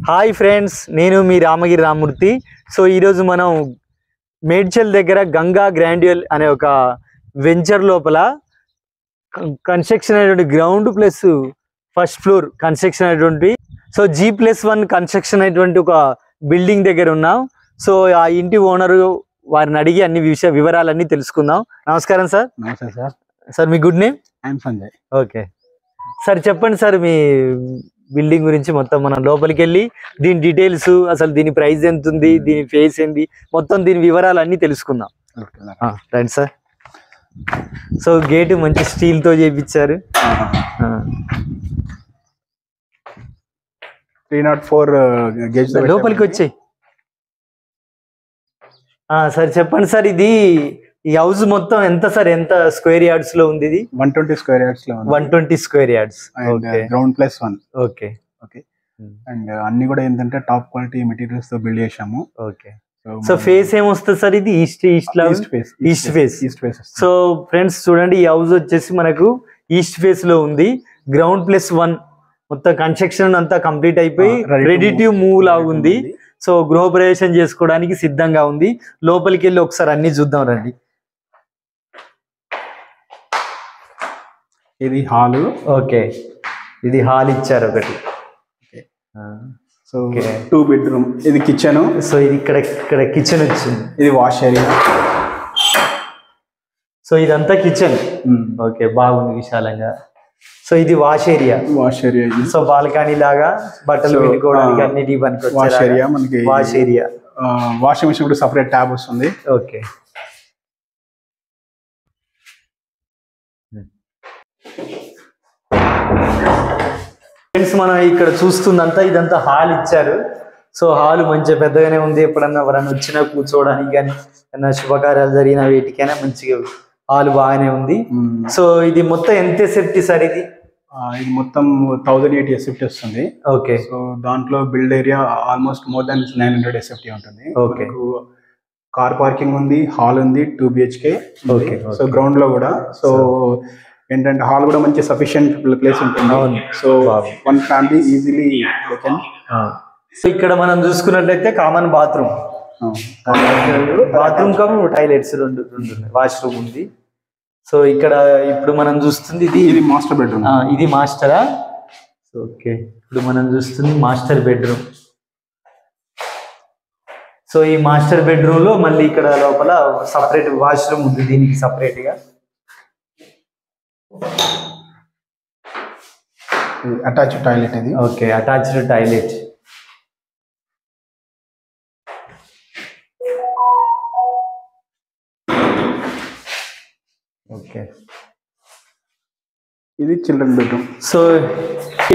Hi friends, నేను మీ Ramagiri Ramurthy. So ఈరోజు మనం మేడ్చల్ దగ్గర గంగా గ్రాండ్యువల్ అనే ఒక వెంచర్ లోపల కన్స్ట్రక్షన్ అయినటువంటి ground plus first floor construction అయినటువంటి G+1 కన్స్ట్రక్షన్ అయినటువంటి ఒక బిల్డింగ్ దగ్గర ఉన్నాం. సో ఆ ఇంటి ఓనరు వారిని అడిగి అన్ని వివరాలన్నీ తెలుసుకుందాం. నమస్కారం సార్. నమస్తే sir. Sir me good name? I'm Sanjay. Okay sir, చెప్పండి సార్ మీ బిల్డింగ్ గురించి. మొత్తం మనం లోపలికి వెళ్ళి దీని డీటెయిల్స్, అసలు దీని ప్రైస్ ఎంత ఉంది, దీని ఫేస్ ఏంది, మొత్తం దీని వివరాలు అన్ని తెలుసుకుందాం. Right sir. సో గేటు మంచి స్టీల్ తో చేయించారు. 304 గేజ్ లోపలికి వచ్చాయి. సార్ చెప్పండి సార్, ఇది ఈ హౌస్ మొత్తం ఎంత సార్, ఎంత స్క్వేర్ యార్డ్స్ లో ఉంది? ఇది 120 స్క్వేర్ యార్డ్స్ లో ఉంది. 120 square yards. Ground +1. Okay okay. And అన్ని కూడా ఏంటంటే టాప్ క్వాలిటీ మెటీరియల్స్ తో బిల్డ్ చేశాము. ఓకే. సో ఫేస్ ఏమొస్తుంది సార్? ఇది ఈస్ట్ ఫేస్. సో ఫ్రెండ్స్ చూడండి, ఈ హౌస్ వచ్చేసి మనకు ఈస్ట్ ఫేస్ లో ఉంది. గ్రౌండ్ +1 మొత్తం కన్స్ట్రక్షన్ అంతా కంప్లీట్ అయిపోయి రెడీ టు మూవ్ లాగా ఉంది. సో గృహప్రవేశం చేసుకోవడానికి సిద్ధంగా ఉంది. లోపలికి వెళ్ళి ఒకసారి అన్ని చూద్దాం రండి. ఇది హాల్. ఓకే, ఇది హాల్ ఇచ్చారు ఒకటి. So 2 bedroom. ఇది కిచెన్. సో ఇది ఇక్కడ కిచెన్ వచ్చింది. ఇది వాష్ ఏరియా. సో ఇదంతా కిచెన్. ఓకే, బాగుంది విశాలంగా. సో ఇది వాష్ ఏరియా. సో బాల్కనీ లాగా బట్టలు పెట్టుకోవడానికి అన్నిటి పనికి వాష్ ఏరియా. మనకి వాష్ ఏరియా. వాషింగ్ మెషిన్ కూడా సపరేట్ ట్యాబ్ వస్తుంది. ఓకే. ఫ్రెండ్స్, మనం ఇక్కడ చూస్తుందంతా ఇదంతా హాల్ ఇచ్చారు. సో హాల్ మంచిగా పెద్దగానే ఉంది. ఎప్పుడన్నా ఎవరన్నా వచ్చినా కూర్చోవడానికి కానీ ఏదైనా శుభకార్యాలు జరిగిన వేటికైనా మంచిగా హాల్ బాగానే ఉంది. సో ఇది మొత్తం ఎంత ఎస్ఎఫ్టీ సార్? ఇది మొత్తం 1080 ఎస్ఎఫ్టీ వస్తుంది. ఓకే. సో దాంట్లో build area almost more than 900 SFT ఉంటుంది. ఓకే. కార్ పార్కింగ్ ఉంది, హాల్ ఉంది, 2 BHK. ఓకే. సో గ్రౌండ్ లో కూడా సో ఏంటంటే హాల్ కూడా మంచి సఫిషియెంట్ ప్లేస్ ఉంటుంది. So 1 family easily they can. So ఇక్కడ మనం చూసుకున్నట్లయితే కామన్ బాత్రూమ్ కమ్ టాయిలెట్స్ రెండు వాష్రూమ్ ఉంది. సో ఇక్కడ ఇప్పుడు మనం చూస్తుంది ఇది మాస్టర్ బెడ్రూమ్. ఇది మాస్టరా? ఓకే, ఇప్పుడు మనం చూస్తుంది మాస్టర్ బెడ్రూమ్. సో ఈ మాస్టర్ బెడ్రూమ్ లో మళ్ళీ ఇక్కడ లోపల సపరేట్ వాష్రూమ్ ఉంది, దీనికి సపరేట్ గా. అటాచ్డ్ టాయిలెట్ ఇది. Okay, attached toilet. ఓకే, ఇది children bedroom. So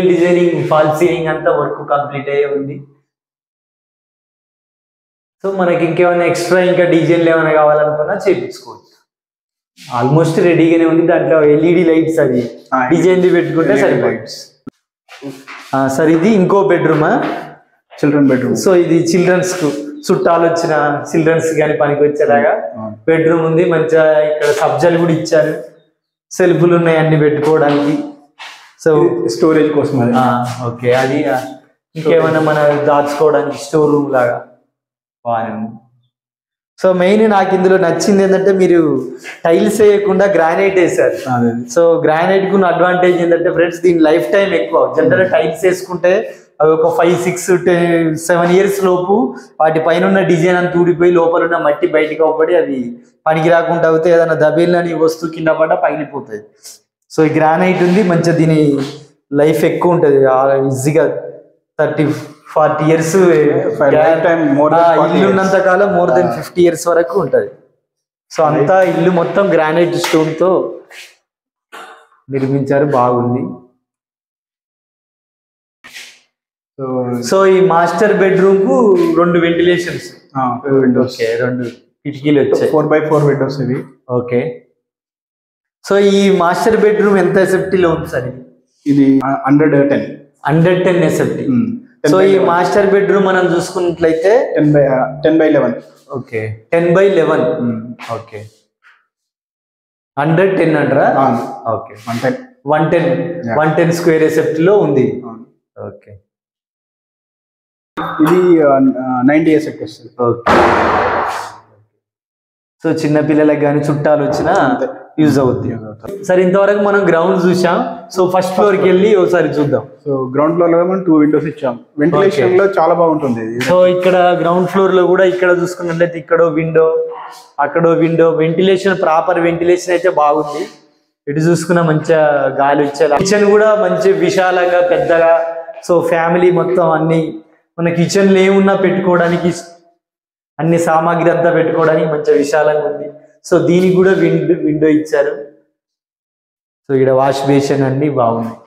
designing, fall ceiling అంతా వర్క్ కంప్లీట్ అయ్యే ఉంది. సో మనకి ఇంకేమైనా ఎక్స్ట్రా ఇంకా డిజైన్లు ఏమైనా కావాలనుకున్నా చేయించుకోవచ్చు. ఆల్మోస్ట్ రెడీగానే ఉంది. దాంట్లో LED లైట్స్ అది డిజైన్ పెట్టుకుంటే సరిపోయింది. సార్ ఇది ఇంకో బెడ్రూమా? Children bedroom. సో ఇది చిల్డ్రన్స్ కు, చుట్టాలు వచ్చిన చిల్డ్రన్స్ కానీ పనికి వచ్చేలాగా బెడ్రూమ్ ఉంది. మంచిగా ఇక్కడ సబ్జాలు కూడా ఇచ్చారు, సెల్ఫ్లు ఉన్నాయి అన్ని పెట్టుకోవడానికి. సో స్టోరేజ్ కోసం. ఓకే, అది ఇంకేమైనా మన దాచుకోవడానికి స్టోర్ రూమ్ లాగా బాగానే ఉంది. సో మెయిన్ నాకు ఇందులో నచ్చింది ఏంటంటే మీరు టైల్స్ వేయకుండా గ్రానైట్ వేసారు. సో గ్రానైట్ కు అడ్వాంటేజ్ ఏంటంటే ఫ్రెండ్స్, దీని లైఫ్ టైం ఎక్కువ. జనరల్ టైల్స్ వేసుకుంటే అవి ఒక 5, 6, 7 ఇయర్స్ లోపు వాటి పైన ఉన్న డిజైన్ అంతా ఊడిపోయి లోపల ఉన్న మట్టి బయటకు అవ్వబడి అవి పనికి రాకుండా అవుతాయి. ఏదైనా దబేలని వస్తువు కింద పడ్డా పగిలిపోతాయి. సో ఈ గ్రానైట్ ఉంది మంచిగా, దీని లైఫ్ ఎక్కువ ఉంటుంది. ఈజీగా 30-40 ఇయర్స్ ఇల్లు ఉన్నంత కాలం మోర్ దెన్ 50 ఇయర్స్ వరకు ఉంటుంది. సో అంతా ఇల్లు మొత్తం గ్రానైట్ స్టోన్ తో నిర్మించారు, బాగుంది. సో ఈ మాస్టర్ బెడ్రూమ్ కు 2 వెంటిలేషన్స్. ఓకే, 2 కిటికీలు వచ్చాయి. 4x4 విండోస్ ఇవి. ఓకే. సో ఈ మాస్టర్ బెడ్రూమ్ ఎంత ఎస్ఎఫ్టీలో ఉంది సార్? ఇది 110 ఎస్ఎఫ్టీ. సో ఈ మాస్టర్ బెడ్రూమ్ మనం చూసుకున్నట్లయితే 10x11. Okay, 10x11. ఓకే, 110 అంటారా? ఓకే, 110 స్క్వేర్ ఎస్ఎఫ్టీ లో ఉంది. ఓకే. ఇది 90 years సెట్ వస్తుంది. ఓకే. సో చిన్న పిల్లలకు కానీ చుట్టాలు వచ్చినా యూజ్ అవుతుంది. సరే, ఇంతవరకు మనం గ్రౌండ్ చూసాం. సో ఫస్ట్ ఫ్లోర్ కి వెళ్ళి ఒకసారి చూద్దాం. సో గ్రౌండ్ ఫ్లోర్ లో మనం 2 windows ఇచ్చాం. వెంటిలేషన్ లో చాలా బాగుంటుంది. సో ఇక్కడ గ్రౌండ్ ఫ్లోర్ లో కూడా ఇక్కడ చూసుకున్నట్లయితే ఇక్కడో విండో, అక్కడో విండో, వెంటిలేషన్ ప్రాపర్ వెంటిలేషన్ అయితే బాగుంది. ఇటు చూసుకున్న మంచిగా గాలి వచ్చేలా. కిచెన్ కూడా మంచి విశాలంగా పెద్దగా. సో ఫ్యామిలీ మొత్తం అన్ని మన కిచెన్ లో ఏమున్నా పెట్టుకోవడానికి, అన్ని సామాగ్రి అంతా పెట్టుకోవడానికి మంచిగా విశాలంగా ఉంది. సో దీనికి కూడా విండో ఇచ్చారు. సో ఇక్కడ వాష్ బేసిన్ అన్ని బాగున్నాయి.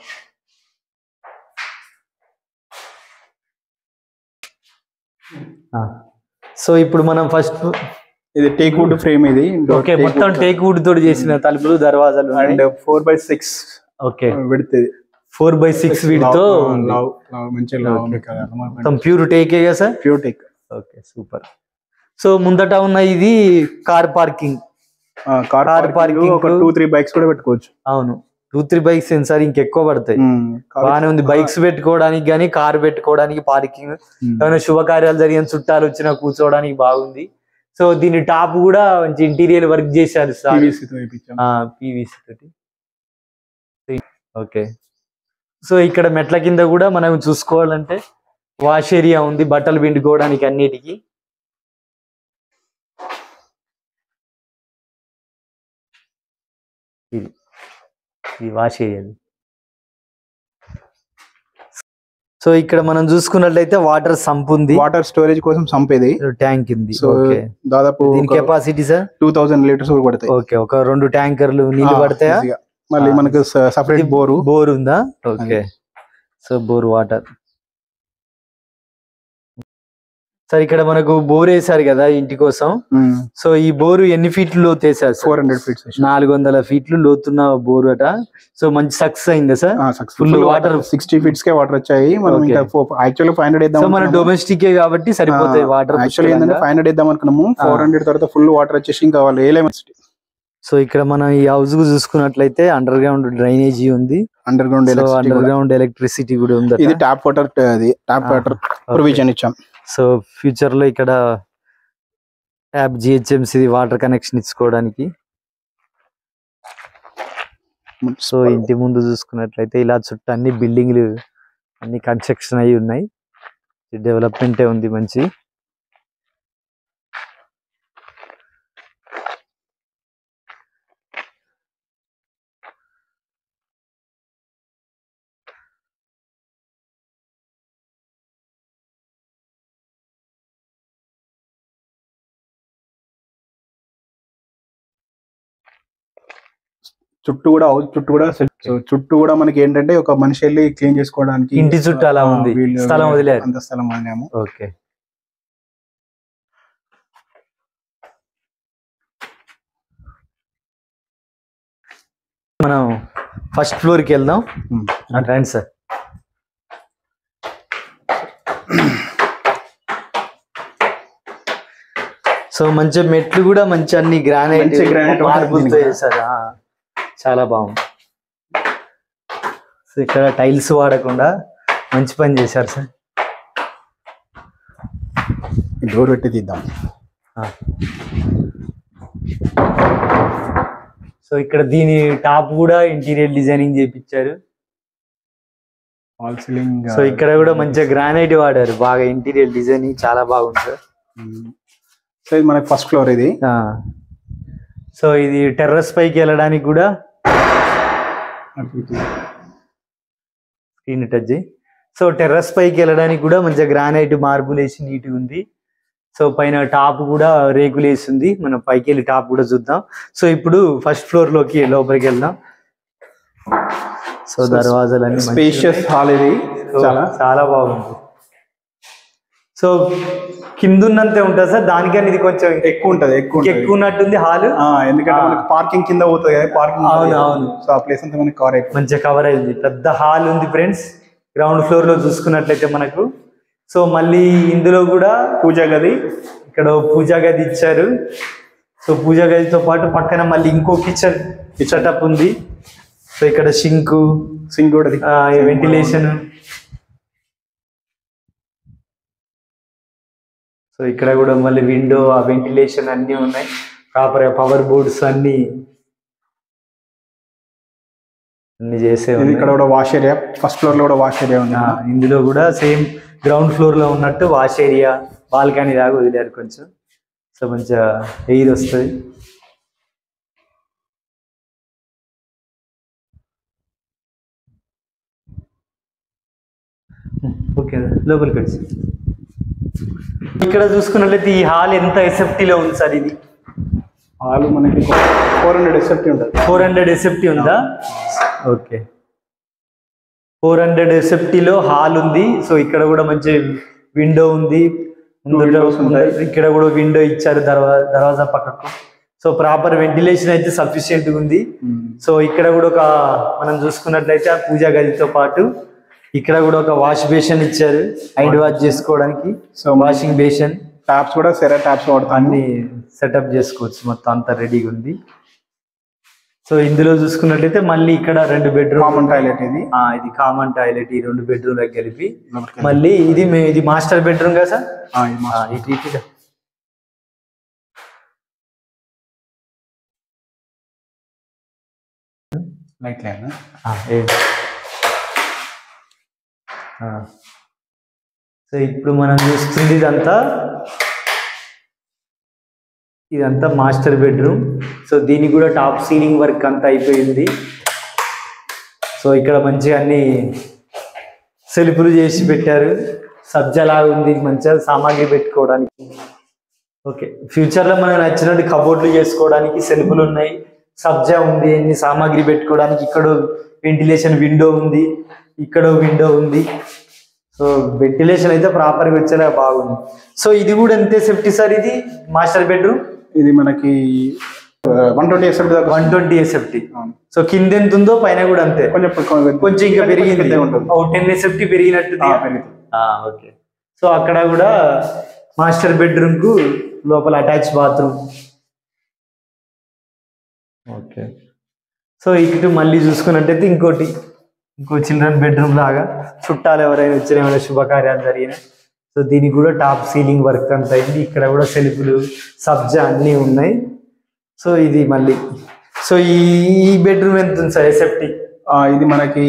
సో ఇప్పుడు మనం ఫస్ట్ ఇది టేక్ వుడ్ ఫ్రేమ్. ఇది ఓకే, మొత్తం టేక్ వుడ్ తోటి చేసిన తలుపులు, దర్వాజాలు. అండ్ 4x6 ఓకే, పెడుతుంది. 4x6 వీటితో మొత్తం ప్యూర్ టేకే కదా sir? Pure teak. Okay, super. So ముందట ఉన్న ఇది కార్ పార్కింగ్. కార్ పార్కింగ్ ఒక 2-3 బైక్స్ కూడా పెట్టుకోవచ్చు. అవును, 2-3 బైక్స్ సార్ ఇంకెక్కువ పడతాయి. బాగానే ఉంది. బైక్స్ పెట్టుకోవడానికి కానీ కార్ పెట్టుకోవడానికి పార్కింగ్. ఏమైనా శుభకార్యాలు జరిగిన చుట్టాలు వచ్చినా కూర్చోవడానికి బాగుంది. సో దీని టాప్ కూడా మంచి ఇంటీరియర్ వర్క్ చేశారు సార్, పీవీసీ తోటి. ఓకే. సో ఇక్కడ మెట్ల కింద కూడా మనం చూసుకోవాలంటే వాష్ ఏరియా ఉంది, బట్టలు పిండుకోవడానికి అన్నిటికీ. ఇది వాష్ ఏరియా. సో ఇక్కడ మనం చూసుకున్నట్లయితే వాటర్ సంప్ ఉంది, వాటర్ స్టోరేజ్ కోసం సంప్ ఇది, ట్యాంక్ ఉంది. సో దాదాపు కెపాసిటీ సార్ 2000 లీటర్స్ పడతాయి. ఓకే, ఒక 2 ట్యాంకర్లు నీళ్లు పడతాయా? మళ్ళీ మనకు సపరేట్ బోర్ ఉందా? Okay. So bore water. Sir ఇక్కడ మనకు బోర్ వేసారు కదా ఇంటి కోసం. సో ఈ బోరు ఎన్ని ఫీట్లు లోతు వేసారు? 400 feet. 400 ఫీట్లు లోతున్న బోరు అట. సో మంచి సక్సెస్ అయిందా సార్? ఫుల్ వాటర్ 60 feet కే వాటర్ వచ్చాయి. మనం ఇంకా యాక్చువల్లీ 500 వేద్దాం. సో మన డొమెస్టిక్ కాబట్టి సరిపోతాయి వాటర్. యాక్చువల్లీ ఏంటంటే 500 వేద్దాం అనుకున్నాము. 400 తర్వాత ఫుల్ వాటర్ వచ్చేసి ఇంకా వాళ్ళు వేయలేము. సో ఇక్కడ మనం ఈ హౌస్ కు చూసుకున్నట్లయితే అండర్ గ్రౌండ్ డ్రైనేజీ ఉంది, అండర్ గ్రౌండ్ ఎలక్ట్రిసిటీ కూడా ఉంది. ఇది ట్యాప్ వాటర్ ప్రొవిజన్ ఇచ్చాం. సో ఫ్యూచర్ లో ఇక్కడ ట్యాప్ జిహెచ్ఎంసీ వాటర్ కనెక్షన్ ఇచ్చుకోవడానికి. సో ఇంటి ముందు చూసుకున్నట్లయితే ఇలా చుట్టూ అన్ని బిల్డింగ్లు అన్ని కన్స్ట్రక్షన్ అయి ఉన్నాయి. డెవలప్మెంటే ఉంది మంచి. చుట్టూ కూడా మనకి ఏంటంటే ఒక మనిషి వెళ్ళి క్లీన్ చేసుకోవడానికి ఇంటి చుట్టూ అలా ఉంది, స్థలం వదిలేరు. అంత స్థలం వదిలేము. ఓకే. మనం ఫస్ట్ ఫ్లోర్ కి వెళ్దాం. రండి సార్. సో మంచి మెట్లు కూడా మంచి అన్ని గ్రానైట్ మార్బుల్తో వేసారు. చాలా బాగుంది. సో ఇక్కడ టైల్స్ వాడకుండా మంచి పని చేశారు సార్. డోర్ పెట్టి తీద్దాం. సో ఇక్కడ దీని టాప్ కూడా ఇంటీరియర్ డిజైనింగ్ చేయించారు. Fall ceiling. సో ఇక్కడ కూడా మంచిగా గ్రానైట్ వాడారు. బాగా ఇంటీరియర్ డిజైనింగ్ చాలా బాగుంది సార్. సో ఇది మనకి ఫస్ట్ ఫ్లోర్ ఇది. సో ఇది టెర్రస్ పైకి వెళ్ళడానికి కూడా స్క్రీన్ టచ్. సో టెర్రస్ పైకి వెళ్ళడానికి కూడా మంచిగా గ్రానైట్ మార్బుల్ వేసి నీట్గా ఉంది. సో పైన టాప్ కూడా రేకులు వేసి ఉంది. మనం పైకి వెళ్ళి టాప్ కూడా చూద్దాం. సో ఇప్పుడు ఫస్ట్ ఫ్లోర్ లోకి లోపలికి వెళ్దాం. సో దర్వాజాలన్నీ స్పేషియస్ హాల్ ఇది. చాలా బాగుంది. సో కింద ఉన్నంతే ఉంటుంది సార్, దానికన్నా ఇది కొంచెం ఎక్కువ ఉంటది. ఎక్కువ ఉన్నట్టుంది హాల్. ఎందుకంటే మనకి పార్కింగ్ కింద పోతుంది కదా, పార్కింగ్. అవును. సో ఆ ప్లేస్ అంతా మనకి కవర్ అయిపోయింది, మంచిగా కవర్ అయింది. పెద్ద హాల్ ఉంది ఫ్రెండ్స్ గ్రౌండ్ ఫ్లోర్ లో చూసుకున్నట్లయితే మనకు. సో మళ్ళీ ఇందులో కూడా పూజా గది, ఇక్కడ పూజా గది ఇచ్చారు. సో పూజా గదితో పాటు పక్కన మళ్ళీ ఇంకో కిచెన్ సెటప్ ఉంది. సో ఇక్కడ సింక్ కూడా వెంటిలేషన్ ఇక్కడ కూడా మళ్ళీ విండో, ఆ వెంటిలేషన్ అన్నీ ఉన్నాయి. ప్రాపర్ పవర్ బోర్డ్స్ అన్ని చేసే. ఇక్కడ కూడా వాష్ ఏరియా, ఫస్ట్ ఫ్లోర్ లో కూడా వాష్ ఏరియా ఉంది. ఇందులో కూడా సేమ్ గ్రౌండ్ ఫ్లోర్ లో ఉన్నట్టు వాష్ ఏరియా, బాల్కనీ దాకా వదిలేరు కొంచెం. సో మంచిగా ఎయిర్ వస్తుంది. ఓకే, లోపలికి వచ్చి ఇక్కడ చూసుకున్నట్లయితే ఈ హాల్ ఎంత ఎస్ఎఫ్టీలో ఉంది సార్? ఇది హాల్ మనకి 400 ఎస్ఎఫ్టీ ఉంటుంది. 400 ఎస్ఎఫ్టీ ఉందా? ఓకే, 400 ఎస్ఎఫ్టీలో హాల్ ఉంది. సో ఇక్కడ కూడా మంచి విండో ఉంది. ఇక్కడ కూడా విండో ఇచ్చారు దర్వాజా పక్కకు. సో ప్రాపర్ వెంటిలేషన్ అయితే సఫిషియెంట్ ఉంది. సో ఇక్కడ కూడా ఒక మనం చూసుకున్నట్లయితే ఆ పూజా గదితో పాటు ఇక్కడ కూడా ఒక వాష్ బేషన్ ఇచ్చారు, హ్యాండ్ వాష్ చేసుకోవడానికి. సో వాషింగ్ బేషన్, ట్యాప్స్ కూడా సెరా ట్యాప్స్ వాడతాం, అన్ని సెటప్ చేసుకోవచ్చు. మొత్తం అంతా రెడీగా ఉంది. సో ఇందులో చూసుకున్నట్లయితే మళ్ళీ ఇక్కడ 2 బెడ్రూమ్, కామన్ టాయిలెట్. ఇది కామన్ టాయిలెట్. ఈ 2 బెడ్రూమ్లకు కలిపి మళ్ళీ ఇది మాస్టర్ బెడ్రూమ్ కదా సార్? సో ఇప్పుడు మనం చూస్తుంది ఇదంతా మాస్టర్ బెడ్రూమ్. సో దీనికి కూడా టాప్ సీలింగ్ వర్క్ అంతా అయిపోయింది. సో ఇక్కడ మంచిగా అన్ని సెల్ఫ్లు చేసి పెట్టారు. సబ్జాలాగా ఉంది, మంచిగా సామాగ్రి పెట్టుకోవడానికి. ఓకే, ఫ్యూచర్లో మనకు నచ్చినట్టు కబోర్డ్లు చేసుకోవడానికి సెల్ఫ్లు ఉన్నాయి, సబ్జా ఉంది, అన్ని సామాగ్రి పెట్టుకోవడానికి. ఇక్కడ వెంటిలేషన్ విండో ఉంది, ఇక్కడ విండో ఉంది. సో వెంటిలేషన్ అయితే ప్రాపర్గా వచ్చేలా బాగుంది. సో ఇది కూడా ఎంతే సేఫ్టీ సార్? ఇది మాస్టర్ బెడ్రూమ్ ఇది మనకి 120 ఎస్ఎఫ్టీ. 120 ఎస్ఎఫ్టీ. సో కింద ఎంత ఉందో పైన కూడా అంతే, కొంచెం ఇంకా పెరిగింది, 10 ఎస్ఎఫ్టీ పెరిగినట్టు. ఓకే, సో అక్కడ కూడా మాస్టర్ బెడ్రూమ్ కు లోపల అటాచ్ బాత్రూమ్. ఓకే, సో ఇటు మళ్ళీ చూసుకున్నట్టయితే ఇంకో చిల్డ్రన్ బెడ్రూమ్ లాగా, చుట్టాలు ఎవరైనా వచ్చినా, ఏమైనా శుభకార్యాలు జరిగినా. సో దీనికి కూడా టాప్ సీలింగ్ వర్క్ అంతా అయింది. ఇక్కడ కూడా సెల్ఫ్లు, సబ్జా అన్నీ ఉన్నాయి. సో ఇది మళ్ళీ, సో ఈ బెడ్రూమ్ ఎంత ఉంది సార్ ఎస్ఎఫ్టీ? ఇది మనకి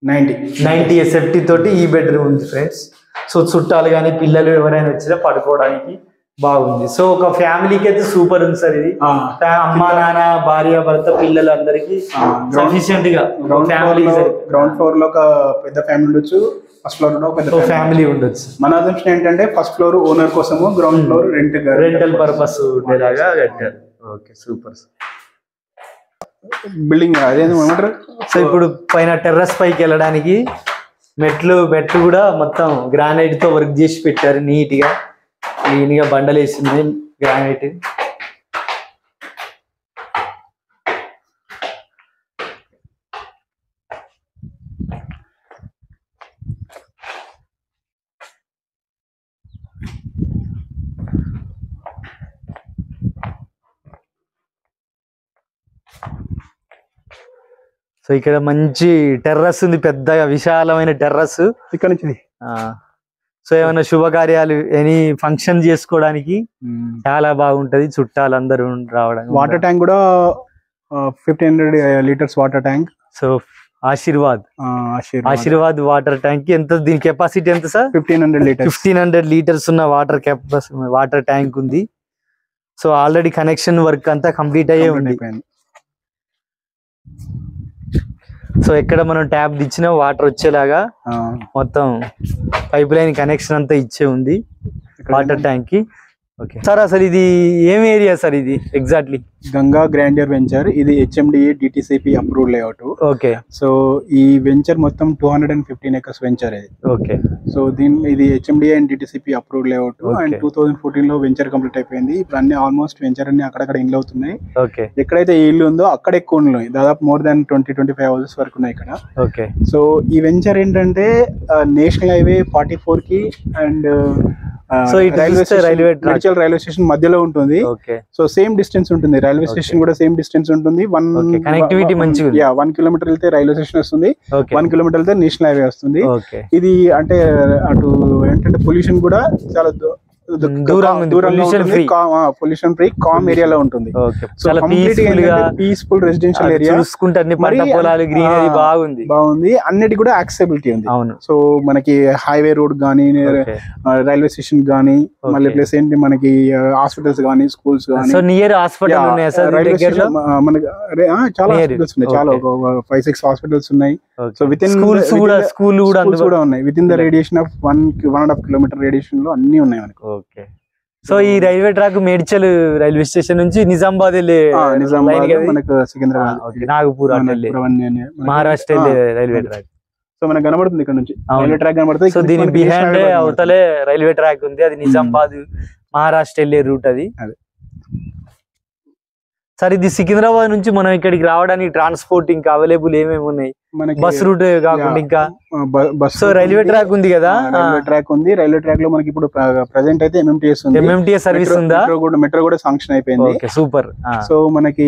90 ఎస్ఎఫ్టీ తోటి ఈ బెడ్రూమ్ ఉంది ఫ్రెండ్స్. సో చుట్టాలు కానీ పిల్లలు ఎవరైనా వచ్చినా పడుకోవడానికి బాగుంది. సో ఒక ఫ్యామిలీకి అయితే సూపర్ ఉంది సార్ ఇది. అమ్మ నాన్న, భార్య, భర్త, పిల్లలు అందరికి సఫిషియెంట్ గా ఫ్యామిలీ. గ్రౌండ్ ఫ్లోర్ లో ఒక పెద్ద ఫ్యామిలీ ఉండొచ్చు, ఫస్ట్ ఫ్లోర్ లో పెద్ద ఫ్యామిలీ ఉండొచ్చు. మన అసంప్షన్ ఏంటంటే ఫస్ట్ ఫ్లోర్ ఓనర్ కోసము, గ్రౌండ్ ఫ్లోర్ రెంటల్ పర్పస్ ఉండేలాగా కట్టారు. Okay, super. బిల్డింగ్ అదేమంటారు. సో ఇప్పుడు పైన టెర్రస్ పైకి వెళ్ళడానికి మెట్లు కూడా మొత్తం గ్రానైట్ తో వర్క్ చేసి పెట్టారు. నీట్ గా బండలు వేసింది గ్రానైట్. సో ఇక్కడ మంచి టెర్రస్ ఉంది, పెద్దగా విశాలమైన టెర్రస్. ఇక్కడ నుంచి సో ఏమైనా శుభకార్యాలు, ఎనీ ఫంక్షన్ చేసుకోవడానికి చాలా బాగుంటది, చుట్టాలు అందరూ రావడానికి. వాటర్ ట్యాంక్ కూడా 1500 litres water tank. So Ashirvad water tank ఎంత, దీని కెపాసిటీ ఎంత సార్? 1500 లీటర్స్ ఉన్న వాటర్ ట్యాంక్ ఉంది. సో ఆల్రెడీ కనెక్షన్ వర్క్ అంతా కంప్లీట్ అయ్యే ఉంది. సో ఎక్కడ మనం ట్యాప్ దిచ్చినా వాటర్ వచ్చేలాగా మొత్తం పైప్ లైన్ కనెక్షన్ అంతా ఇచ్చే ఉంది వాటర్ ట్యాంక్ కి. ఓకే సార్, అసలు ఇది ఏం ఏరియా సార్? ఇది ఎగ్జాక్ట్లీ గంగా గ్రాండియర్ వెంచర్. ఇది HMDA DTCP approved layout. Okay, so ఈ వెంచర్ మొత్తం 215 acres వెంచర్ ఇది. ఓకే, సో ఇది HMDA and DTCP approved layout. And 2014 లో వెంచర్ కంప్లీట్ అయిపోయింది. ఇప్పుడు అన్ని ఆల్మోస్ట్ వెంచర్ అన్ని అక్కడక్కడ ఇల్లు అవుతున్నాయి. ఓకే, ఎక్కడైతే ఈ ఇల్లు ఉందో అక్కడ ఎక్కువ ఉన్నాయి, దాదాపు more than 20-25 houses వరకు ఉన్నాయి ఇక్కడ. ఓకే, సో ఈ వెంచర్ ఏంటంటే నేషనల్ హైవే 44 కి అండ్ సో ఇటు చూస్తే railway track Medchal railway station మధ్యలో ఉంటుంది. ఓకే సో సేమ్ డిస్టెన్స్ ఉంటుంది, రైల్వే స్టేషన్ కూడా సేమ్ డిస్టెన్స్ ఉంటుంది. కనెక్టివిటీ మంచిగా ఉంది. 1 కిలోమీటర్ వెళ్తే రైల్వే స్టేషన్ వస్తుంది, 1 కిలోమీటర్ వెళ్తే నేషనల్ హైవే వస్తుంది. ఇది అంటే అటు ఏంటంటే పొల్యూషన్ కూడా చాలా పొల్యూషన్ ఫ్రీ కామ్ ఏరియాలో ఉంటుంది. పీస్ఫుల్ రెసిడెన్షియల్ ఏరియా, చూసుకుంటే అన్ని పంట పొలాలు గ్రీనరీ బాగుంది, అన్నిటి కూడా యాక్సెసిబిలిటీ ఉంది. సో మనకి హైవే రోడ్ గానీ, రైల్వే స్టేషన్ గానీ, మళ్ళీ ప్లస్ ఏంటి మనకి హాస్పిటల్స్ గానీ, స్కూల్స్ గానీ, నియర్ హాస్పిటల్ రైల్వే స్టేషన్ మనకి చాలా హాస్పిటల్స్ ఉన్నాయి, చాలా 5-6 హాస్పిటల్స్ ఉన్నాయి. సో విత్ ఇన్ స్కూల్ కూడా ఉన్నాయి, within the radiation of 1.5 kilometre radiation లో అన్ని ఉన్నాయి మనకి. ఓకే. సో ఈ railway track Medchal railway station నుంచి నిజామాబాద్ వెళ్ళే, మనకు Secunderabad, Nagpur, Maharashtra railway track. So మనకు కనబడుతుంది ఇక్కడ నుంచి రైల్వే ట్రాక్ కనబడుతుంది. సో దీని బిహైండ్ అవతలే రైల్వే ట్రాక్ ఉంది, అది నిజామాబాద్ మహారాష్ట్ర వెళ్ళే రూట్ అది. సార్ ఇది సికింద్రాబాద్ నుంచి మనం ఇక్కడికి రావడానికి ట్రాన్స్పోర్ట్ ఇంకా అవైలబుల్ ఏమేమి ఉన్నాయి? బస్ రూట్ కాకుండా ఇంకా సో రైల్వే ట్రాక్ ఉంది కదా, రైల్వే ట్రాక్ ఉంది. రైల్వే ట్రాక్ లో మనకి ఇప్పుడు ప్రెసెంట్ అయితే ఎంఎంటీఎస్ సర్వీస్ ఉందా? మెట్రో కూడా శాంక్షన్ అయిపోయింది. సూపర్. సో మనకి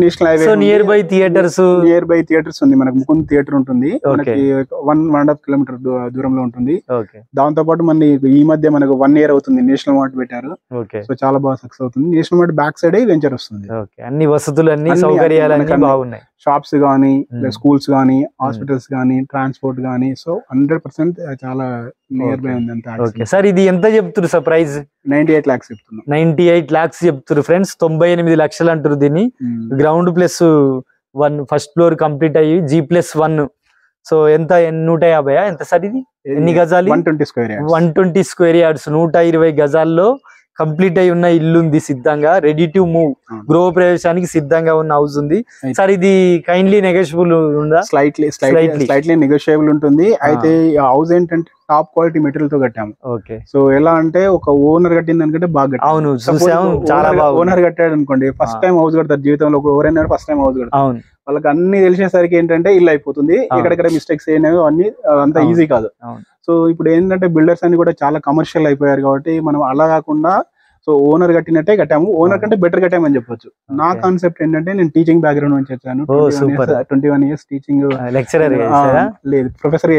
national highway, near by theatres ఉంది. మనకి ముకుంద్ థియేటర్ ఉంటుంది, మనకి 1.5 కిలోమీటర్ దూరంలో ఉంటుంది. దాంతో పాటు మన ఈ మధ్య మనకు 1 year అవుతుంది నేషనల్ మార్ట్ పెట్టారు. సో చాలా బాగా సక్సెస్ అవుతుంది. National mart back side venture వస్తుంది. అన్ని వసతులు, అన్ని సౌకర్యాలు బాగున్నాయి. షాప్స్ గానీ, స్కూల్స్ గానీ, హాస్పిటల్స్ గానీ, ట్రాన్స్పోర్ట్ గానీ, సో 100% చాలా నియర్ బై ఉంది అంతా. సార్ ఇది ఎంత చెప్తున్నారు సార్ ప్రైస్? 98 lakhs చెప్తున్నారు. 98 lakhs చెప్తున్నారు ఫ్రెండ్స్. 98 లక్షలు అంటారు దీన్ని. Ground plus 1 first floor complete అయ్యి G+1. సో ఎంత 150 ఎంత సార్ ఇది? ఎన్ని గజాలు? 120 స్క్వేర్ యార్డ్స్, 120 గజాల్లో కంప్లీట్ అయి ఉన్న ఇల్లు ఉంది సిద్ధంగా, రెడీ టు మూవ్, గృహ ప్రవేశానికి సిద్ధంగా ఉన్న హౌస్ ఉంది. సార్ ఇది కైండ్లీ నెగోషియబుల్ ఉందా? స్లైట్లీ నెగోషియబుల్ ఉంటుంది. అయితే హౌస్ ఏంటంటే టాప్ క్వాలిటీ మెటీరియల్ తో కట్టాము. ఓకే. సో ఎలా అంటే ఒక ఓనర్ కట్టింది అనుకుంటే బాగా కట్టాము. అవును, చూసాము. చాలా బాగా ఓనర్ కట్టాడు అనుకోండి, ఫస్ట్ టైం హౌస్ కడతారు జీవితంలో, ఎవరైనా ఫస్ట్ టైం హౌస్ కడతారు. వాళ్ళకి అన్ని తెలిసేసరికి ఏంటంటే ఇల్లు అయిపోతుంది, ఎక్కడెక్కడ మిస్టేక్స్ అయినాయో అన్ని అంత ఈజీ కాదు. సో ఇప్పుడు ఏంటంటే బిల్డర్స్ అన్ని కూడా చాలా కమర్షియల్ అయిపోయారు కాబట్టి మనం అలా కాకుండా సో ఓనర్ కట్టినట్టే కట్టాము, ఓనర్ కంటే బెటర్ కట్టామని చెప్పొచ్చు. నా కాన్సెప్ట్ ఏంటంటే నేను టీచింగ్ బ్యాక్గ్రౌండ్ నుంచి వచ్చాను. 21 years టీచింగ్ లెక్చరర్ లేదు, professor.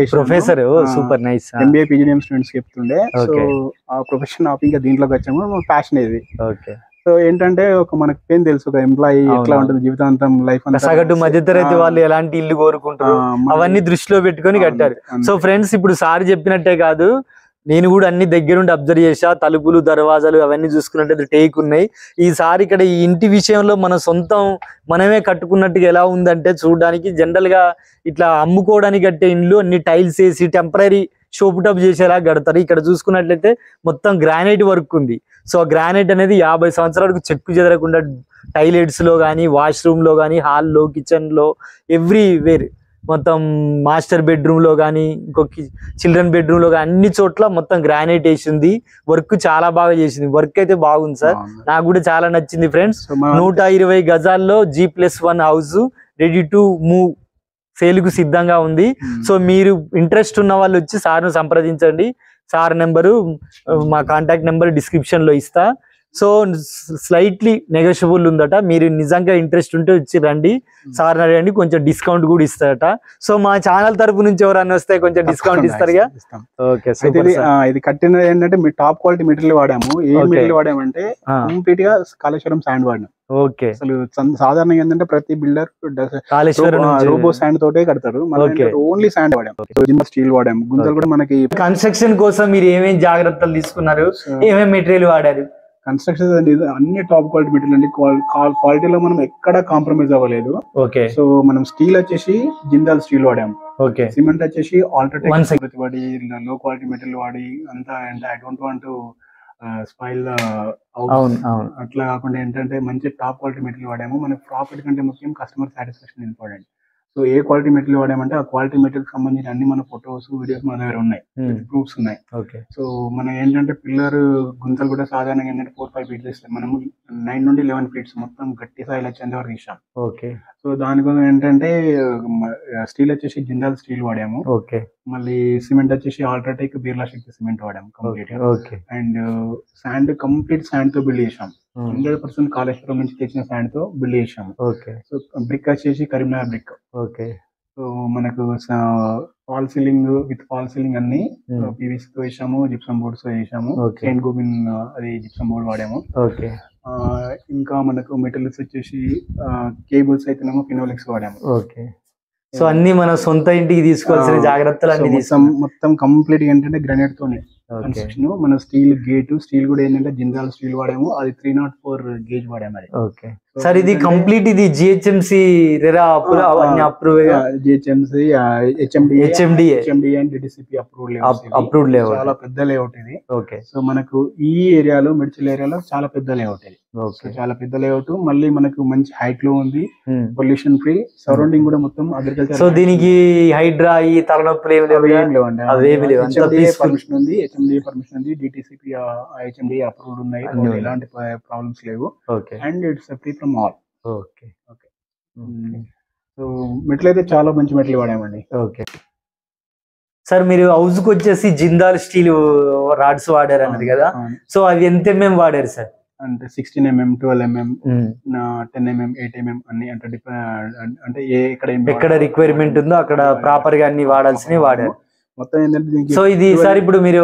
Super nice. MBA PGDM students చెప్తుండే. సో ఆ ప్రొఫెషన్ ఆపి ఇంకా దీంట్లోకి వచ్చాము, ప్యాషన్ ఇది. సో ఏంటంటే ఒక మనకి ఏం తెలుసు, ఒక ఎంప్లాయీ ఎట్లా ఉంటుంది జీవితాంతం, లైఫ్ అంతా సగటు మధ్యతరగతి వాళ్ళు ఎలాంటి ఇల్లు కోరుకుంటారు అవన్నీ దృష్టిలో పెట్టుకొని కట్టారు. సో ఫ్రెండ్స్ ఇప్పుడు సార్ చెప్పినట్టే కాదు, నేను కూడా అన్ని దగ్గరుండి అబ్జర్వ్ చేసా, తలుపులు దర్వాజాలు అవన్నీ చూసుకున్నట్టు టేక్ ఉన్నాయి. ఈసారి ఇక్కడ ఈ ఇంటి విషయంలో మన సొంతం మనమే కట్టుకున్నట్టుగా ఎలా ఉందంటే చూడడానికి, జనరల్ గా ఇట్లా అమ్ముకోవడానికి కట్టే ఇండ్లు అన్ని టైల్స్ వేసి టెంపరీ షోప్ టప్ చేసేలా కడతారు. ఇక్కడ చూసుకున్నట్లయితే మొత్తం గ్రానైట్ వర్క్ ఉంది. సో గ్రానైట్ అనేది 50 సంవత్సరాలకు చెక్కు చెదరకుండా టైలెట్స్ లో కానీ, వాష్రూమ్ లో కానీ, హాల్లో, కిచెన్ లో, ఎవ్రీవేర్ మొత్తం మాస్టర్ బెడ్రూమ్ లో కానీ, ఇంకొక చిల్డ్రన్ బెడ్రూమ్ లో కానీ అన్ని చోట్ల మొత్తం గ్రానైట్ వేసింది. వర్క్ చాలా బాగా చేసింది. వర్క్ అయితే బాగుంది సార్, నాకు కూడా చాలా నచ్చింది ఫ్రెండ్స్. 120 గజాల్లో G+1 house ready to move, sale కు సిద్ధంగా ఉంది. సో మీరు ఇంట్రెస్ట్ ఉన్న వాళ్ళు వచ్చి సార్ను సంప్రదించండి. సార్ నెంబరు, మా కాంటాక్ట్ నెంబర్ డిస్క్రిప్షన్ లో ఇస్తా. సో స్లైట్లీ నెగోషియబుల్ ఉందట, మీరు నిజంగా ఇంట్రెస్ట్ ఉంటే వచ్చి రండి, సార్ అడగండి, కొంచెం డిస్కౌంట్ కూడా ఇస్తారట. సో మా ఛానల్ తరపు నుంచి ఎవరన్నా వస్తే కొంచెం డిస్కౌంట్ ఇస్తారుగా? ఓకే. ఇది కట్టినది ఏంటంటే మీ టాప్ క్వాలిటీ మెటీరియల్ వాడాము. ఏ మెటీరియల్ వాడామంటే కంప్లీట్ గా కాళేశ్వరం శాండ్ వాడినాం. ఓకే. అసలు సాధారణంగా ఏంటంటే ప్రతి బిల్డర్ రోబో శాండ్ తోటే కడతారు, ఓన్లీ శాండ్ వాడాం. స్టీల్ వాడాం, గుంతలు కూడా మనకి. కన్స్ట్రక్షన్ కోసం మీరు ఏమేమి జాగ్రత్తలు తీసుకున్నారు, ఏమేమి మెటీరియల్ వాడారు? కన్స్ట్రక్షన్ అన్ని టాప్ క్వాలిటీ మెటీరియల్ అండి, క్వాలిటీలో మనం ఎక్కడ కాంప్రమైజ్ అవ్వలేదు. ఓకే. సో మనం స్టీల్ వచ్చేసి జిందాల్ స్టీల్ వాడాము. ఓకే. సిమెంట్ వచ్చేసి ఆల్ట్రాటెక్ వాడి, లో క్వాలిటీ మెటీరియల్ వాడి అంతా. అంటే I don't want to spoil అట్లా కాకుండా ఏంటంటే మంచి టాప్ క్వాలిటీ మెటీరియల్ వాడాము. మనకి ప్రాఫిట్ కంటే ముఖ్యం కస్టమర్ సాటిస్ఫాక్షన్ ఇంపార్టెంట్. సో ఏ క్వాలిటీ మెటీరియల్ వాడామంటే ఆ క్వాలిటీ మెటీరియల్ సంబంధించిన అన్ని మన ఫొటోస్, వీడియోస్ మన దగ్గర ఉన్నాయి, ప్రూఫ్స్ ఉన్నాయి. సో మనం ఏంటంటే పిల్లర్ గుంతలు కూడా సాధారణంగా ఏంటంటే 4-5 feet ఇస్తాం, మనము 9 నుండి 11 feet మొత్తం గట్టి సాయిల్ వచ్చేంత వరకు ఇస్తాం. ఓకే. సో దానికోసం ఏంటంటే స్టీల్ వచ్చేసి జిందాల్ స్టీల్ వాడాము. ఓకే. మళ్ళీ సిమెంట్ వచ్చేసి అల్ట్రాటెక్ బిర్లా శక్తి సిమెంట్ వాడాము complete. Okay. And sand complete sand తో బిల్డ్ చేసాం. 100% కాళేశ్వరం నుంచి తెచ్చిన శాండ్ తో బిల్డ్ చేసాము. ఓకే. సో బ్రిక్ వచ్చేసి కరీంనగర్ బ్రిక్. ఓకే. సో మనకు ఫాల్ సీలింగ్ అన్ని పీవీసీ తో వేసాము, జిప్సమ్ బోర్డ్స్ వేసాము. సెయింట్ గోబిన్ అది జిప్సమ్ బోర్డ్ వాడాము. ఓకే. ఇంకా మనకు మెటీరియల్స్ వచ్చేసి కేబుల్స్ అయితేనేమో ఫినోలెక్స్ వాడాము. ఓకే. సో అన్ని మన సొంత ఇంటికి తీసుకోవాల్సిన జాగ్రత్తలు అన్ని మొత్తం కంప్లీట్ ఏంటంటే గ్రానైట్ తోనే కన్స్ట్రక్షన్. మన స్టీల్ గేట్, స్టీల్ కూడా ఏంటంటే జిందాల్ స్టీల్ వాడాము, అది 304 గేజ్ వాడాము. అది ఓకే సార్. ఇది కంప్లీట్ ఇది GHMC RERA approve, GHMC, HMDA and DTCP approved layout. చాలా పెద్ద లేఅవుట్ ఇది. ఓకే. సో మనకు ఈ ఏరియాలో మిడ్చిల్ ఏరియాలో చాలా పెద్ద లేఅవుట్ ఇది. చాలా పెద్ద లేఅవుట్, మళ్ళీ మనకు మంచి హైట్ లో ఉంది, పొల్యూషన్ ఫ్రీ, సరౌండింగ్ కూడా మొత్తం అగ్రికల్చర్. సో దీనికి హైడ్రా ఈ తలనొప్పులు ఏమి పర్మిషన్ ఉంది, హెచ్ఎండిఏ పర్మిషన్ ఉంది, డిటిసిపి హెచ్ఎండిఏ అప్రూవ్డ్ ఉన్నాయి, ఎలాంటి ప్రాబ్లమ్స్ లేవు. And it's free from all. Okay. Okay. So మెట్లు అయితే చాలా మంచి మెట్లు వాడామండి. Okay sir. మీరు హౌస్ కు వచ్చేసి జిందాల్ స్టీల్ రాడ్స్ వాడారు అన్నది కదా, సో అవి ఎంత ఎంఎం వాడారు సార్? అంటే 16 mm, 12 mm, 10 mm, 8 mm అన్ని. అంటే ఎక్కడ రిక్వైర్మెంట్ ఉందో అక్కడ ప్రాపర్ గా అన్ని వాడాల్సినవి వాడారు మొత్తం. ఏంటంటే సో ఇది సార్ ఇప్పుడు మీరు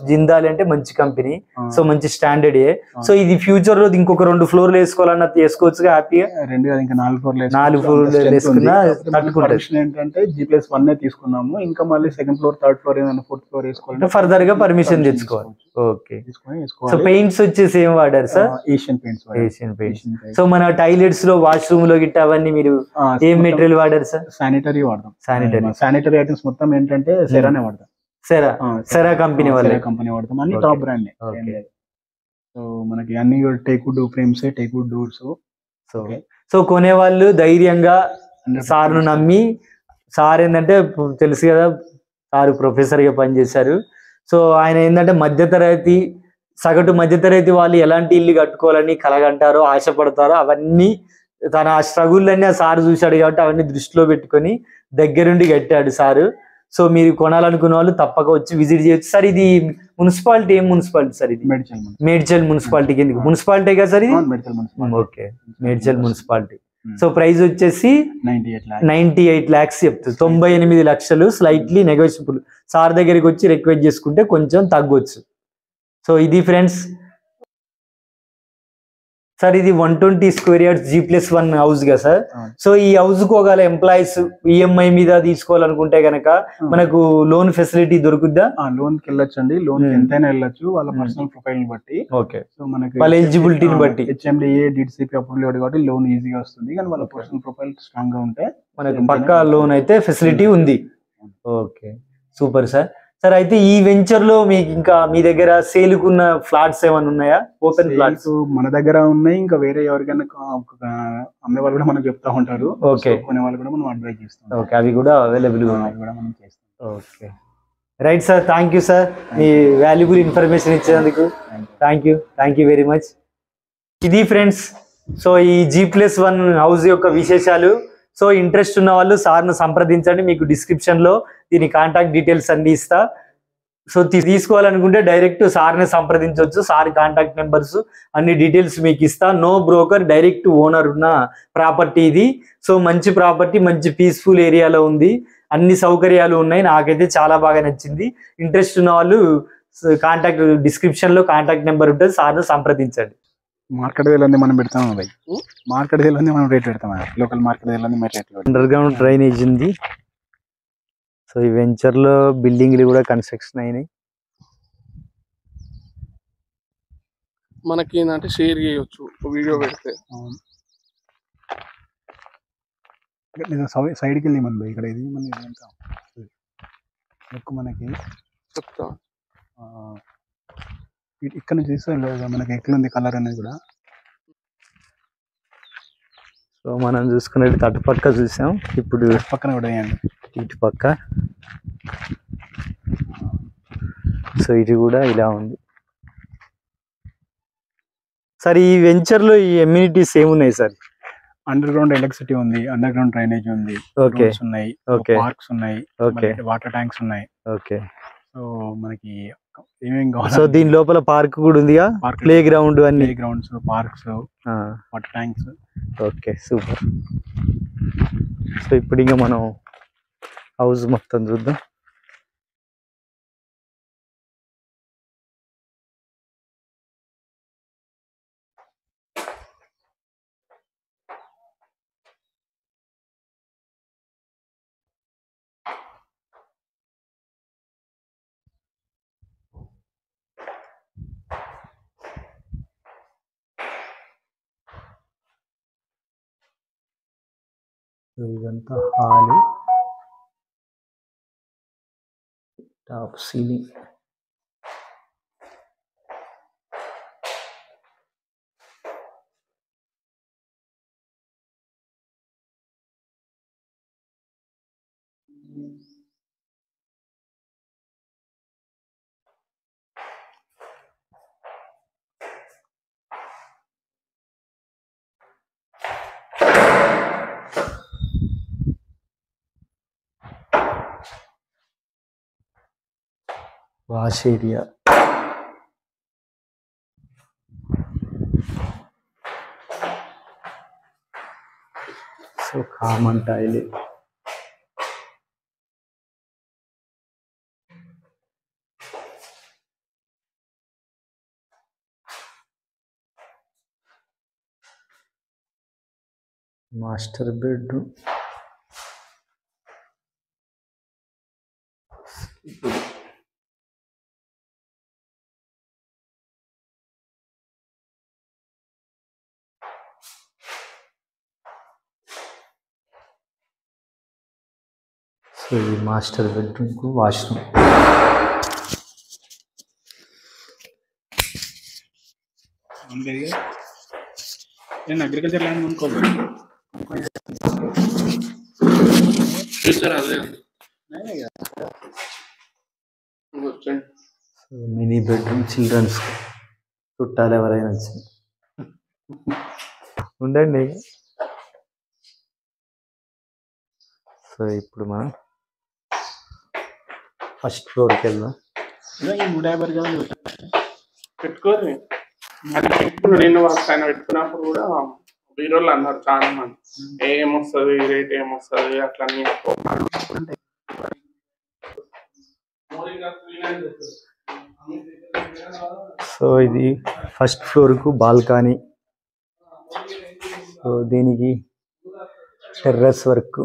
జిందాల్ అంటే మంచి కంపెనీ, సో మంచి స్టాండర్డ్. సో ఇది ఫ్యూచర్ లో ఇంకొక 2 ఫ్లోర్లు వేసుకోవాలన్నా వేసుకోవచ్చు హ్యాపీగా. 2 కాదు ఇంకా 4 ఫ్లోర్లు వేసుకున్నా. ఏంటంటే G+1 తీసుకున్నాము, ఇంకా మళ్ళీ 2nd floor, 3rd floor, 4th floor వేసుకోవాలి, ఫర్దర్ గా పర్మిషన్ తెచ్చుకోవాలి. ఓకే. సో పెయింట్స్ వచ్చేసి ఏం వాడారు సార్? Asian paints. సో మన టాయిలెట్స్ లో, వాష్రూమ్ లో గిట్ట అవన్నీ మీరు ఏం మెటీరియల్ వాడారు సార్? శానిటరీ వాడతాం. శానిటరీ ఐటమ్స్ మొత్తం ఏంటంటే సెరానే వాడతాం. సెరా కంపెనీ వాడతాం, అన్ని టాప్ బ్రాండ్. సో మనకి అన్ని teakwood frames, teakwood doors. So కొనే వాళ్ళు ధైర్యంగా సార్ ను నమ్మి, సార్ ఏంటంటే తెలుసు కదా సార్ ప్రొఫెసర్ గా పనిచేశారు. సో ఆయన ఏంటంటే మధ్యతరగతి, సగటు మధ్యతరగతి వాళ్ళు ఎలాంటి ఇల్లు కట్టుకోవాలని కలగంటారో, ఆశపడతారో అవన్నీ తన స్ట్రగుల్ అన్ని ఆ సార్ చూశాడు కాబట్టి అవన్నీ దృష్టిలో పెట్టుకొని దగ్గరుండి కట్టాడు సారు. సో మీరు కొనాలనుకున్న వాళ్ళు తప్పక వచ్చి విజిట్ చేయొచ్చు సార్. ఇది మున్సిపాలిటీ ఏం మున్సిపాలిటీ సార్? ఇది మేడ్చల్ మున్సిపాలిటీ కింద మున్సిపాలిటీ కదా సార్ ఇది? Okay, Medchal municipality. So price వచ్చేసి 98 lakhs చెప్తుంది, 98 లక్షలు. Slightly negotiable. సార్ దగ్గరికి వచ్చి రిక్వెస్ట్ చేసుకుంటే కొంచెం తగ్గొచ్చు. సో ఇది ఫ్రెండ్స్. సార్ ఇది 120 square yards G+1 హౌస్ గా సార్. సో ఈ హౌస్ కు ఒకవేళ ఎంప్లాయీస్ ఈఎంఐ మీద తీసుకోవాలనుకుంటే గనక మనకు లోన్ ఫెసిలిటీ దొరుకుద్దా? లోన్ కి వెళ్ళొచ్చండి, లోన్ ఎంతైనా వెళ్ళొచ్చు వాళ్ళ పర్సనల్ ప్రొఫైల్ బట్టి. ఓకే. సో మనకి వాళ్ళ ఎలిజిబిలిటీని బట్టి హెచ్ఎండిఏ, డిటిసిపి అప్రూవల్ కాబట్టి లోన్ ఈజీగా వస్తుంది. కానీ వాళ్ళ పర్సనల్ ప్రొఫైల్ స్ట్రాంగ్ గా ఉంటే మనకు పక్కా లోన్ అయితే ఫెసిలిటీ ఉంది. Okay, super sir. సార్ అయితే ఈ వెంచర్ లో మీకు ఇంకా మీ దగ్గర సేల్కున్న ఫ్లాట్స్ ఏమైనా ఉన్నాయా? ఓపెన్ ఫ్లాట్స్ మన దగ్గర ఉన్నాయి, ఇంకా వేరే ఎవరికైనా అమ్మే వాళ్ళు కూడా మనకు చెప్తా ఉంటారు. ఓకే. కొనే వాళ్ళు కూడా మనం అడ్వైజ్ చేస్తాం. ఓకే, అవి కూడా అవైలబుల్ గా ఉన్నాయి, కూడా మనం చేస్తాం. Okay, right sir. Thank you sir, మీ వాల్యుబుల్ ఇన్ఫర్మేషన్ ఇచ్చేందుకు. Thank you very much. ఇది ఫ్రెండ్స్, సో ఈ G+1 హౌస్ యొక్క విశేషాలు. సో ఇంట్రెస్ట్ ఉన్న వాళ్ళు సార్ను సంప్రదించండి, మీకు డిస్క్రిప్షన్ లో దీని కాంటాక్ట్ డీటెయిల్స్ అన్ని ఇస్తా. సో తీసుకోవాలనుకుంటే డైరెక్ట్ సార్ని సంప్రదించవచ్చు. సార్ కాంటాక్ట్ నెంబర్స్ అన్ని డీటెయిల్స్ మీకు ఇస్తా. నో బ్రోకర్, డైరెక్ట్ ఓనర్ ఉన్న ప్రాపర్టీ ఇది. సో మంచి ప్రాపర్టీ, మంచి పీస్ఫుల్ ఏరియాలో ఉంది, అన్ని సౌకర్యాలు ఉన్నాయి. నాకైతే చాలా బాగా నచ్చింది. ఇంట్రెస్ట్ ఉన్న వాళ్ళు కాంటాక్ట్ డిస్క్రిప్షన్ లో కాంటాక్ట్ నెంబర్ ఉంటుంది, సార్ను సంప్రదించండి. మార్కెట్ ధరలన్నీ మనం పెడతాం, మార్కెట్ ధరలన్నీ మనం రేట్ పెడతాం, లోకల్ మార్కెట్ ధరలన్నీ అండర్ గ్రౌండ్ డ్రైనేజ్ ఉంది. సో ఈ వెంచర్ లో బిల్డింగ్లు కూడా కన్స్ట్రక్షన్ అయినాయి. మనకి ఏంటంటే షేర్ చేయొచ్చు వీడియో పెడితే. సైడ్కి వెళ్ళి మనం ఇక్కడ ఇది మనకి చెప్తా, ఇక్కడ నుంచి చూస్తే మనకి ఎట్లుంది కలర్ అనేది కూడా. సో మనం చూసుకున్నట్టు అటుపక్క చూసాం, ఇప్పుడు పక్కన కూడా ఇటు పక్క. సో ఇది కూడా ఇలా ఉంది సార్. ఈ వెంచర్ లో ఈ ఎమ్యూనిటీస్ ఏమున్నాయి సార్? అండర్ గ్రౌండ్ ఎలక్ట్రిసిటీ ఉంది, అండర్ గ్రౌండ్ డ్రైనేజ్ ఉంది, ఓకే రోడ్స్ ఉన్నాయి, ఓకే పార్క్స్ ఉన్నాయి, ఓకే వాటర్ ట్యాంక్స్ ఉన్నాయి. ఓకే. సో మనకి ఏమేం సో కావాలి, దీని లోపల పార్క్ కూడా ఉందిగా, పార్క్, ప్లే గ్రౌండ్ అన్ని, play grounds, parks, water tanks. Okay super. So ఇప్పుడు ఇంకా మనం హౌస్ మొత్తం చూద్దాం. ఇదంతా hall, top ceiling. Wash area, so common toilet. Master bedroom. So ఇది మాస్టర్ బెడ్రూమ్కు వాష్రూమ్. నేను అగ్రికల్చర్ ల్యాండ్ కొనుక్కోవాలి. సో మినీ బెడ్రూమ్, చిల్డ్రన్స్ చుట్టాలు ఎవరైనా వచ్చి ఉండండి. సో ఇప్పుడు మనం ఫస్ట్ ఫ్లోర్కి వెళ్దాం. 150 పెట్టుకోరు. ఇప్పుడు నేను ఆయన పెట్టుకున్నప్పుడు కూడా బీరోళ్ళు అన్నారు చాలా మంది, ఏమొస్తుంది రేట్ ఏమొస్తుంది అట్లా. సో ఇది ఫస్ట్ ఫ్లోర్కు బాల్కనీ. సో దీనికి టెర్రస్ వర్క్,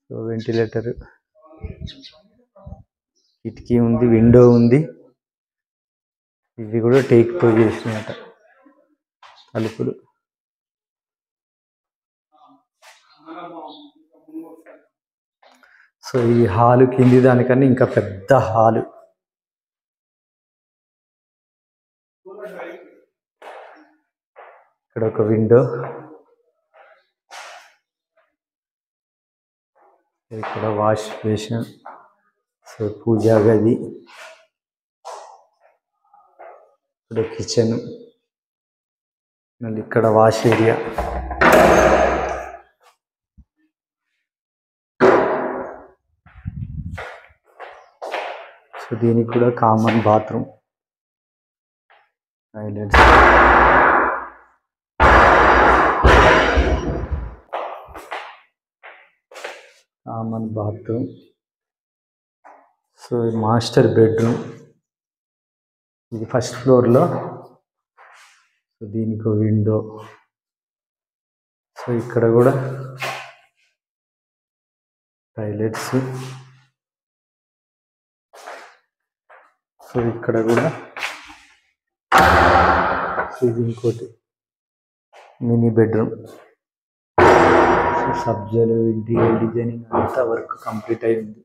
సో వెంటిలేటర్, కిటికీ ఉంది, విండో ఉంది. ఇవి కూడా టేక్తో చేసినట తలుపులు. సో ఈ హాలు కింది దానికన్నా ఇంకా పెద్ద హాలు. ఇక్కడ ఒక విండో, ఇక్కడ వాష్ బేసిన్, సో పూజా గది, ఇక్కడ కిచెన్, మళ్ళీ ఇక్కడ వాష్ ఏరియా. సో దీనికి కూడా common bathroom, toilets. Common bathroom. So master bedroom, ఇది ఫస్ట్ ఫ్లోర్లో. సో దీనికి విండో. సో ఇక్కడ కూడా టాయిలెట్స్. సో ఇక్కడ కూడా ఇది ఇంకోటి మినీ బెడ్రూమ్. సో సబ్జలు, ఇంటీరియర్ డిజైనింగ్ అంతా వర్క్ కంప్లీట్ అయింది.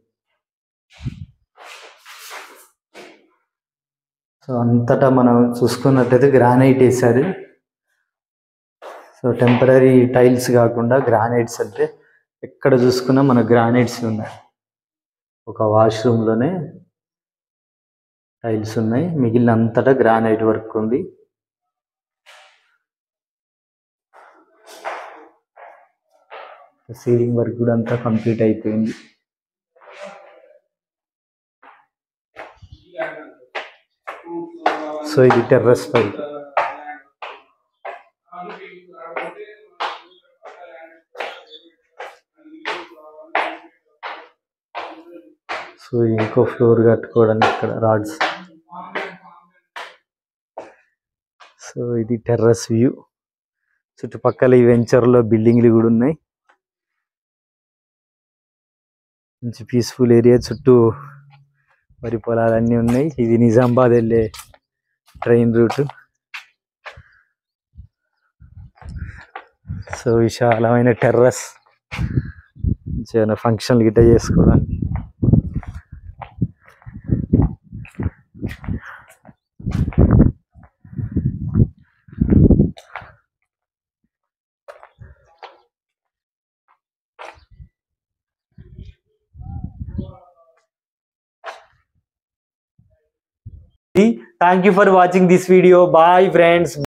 సో అంతటా మనం చూసుకున్నట్టయితే గ్రానైట్ వేసారు. సో టెంపరీ టైల్స్ కాకుండా గ్రానైట్స్, అంటే ఎక్కడ చూసుకున్నా మన గ్రానైట్స్ ఉన్నాయి. ఒక వాష్రూమ్లోనే టైల్స్ ఉన్నాయి, మిగిలిన అంతటా గ్రానైట్ వర్క్ ఉంది. సీలింగ్ వర్క్ కూడా అంతా కంప్లీట్ అయిపోయింది. సో ఇది టెర్రస్ పైకి. సో ఇంకో ఫ్లోర్ కట్టుకోవడానికి ఇక్కడ రాడ్స్. సో ఇది టెర్రస్ వ్యూ. చుట్టుపక్కల ఈ వెంచర్లో బిల్డింగ్లు కూడా ఉన్నాయి. మంచి పీస్ఫుల్ ఏరియా, చుట్టూ వరి పొలాలన్నీ ఉన్నాయి. ఇది నిజామాబాద్ వెళ్ళే ట్రైన్ రూట్. సో విశాలమైన టెర్రస్, మంచిగా ఫంక్షన్లు గిట్ట చేసుకోవడానికి. Thank you for watching this video. Bye friends.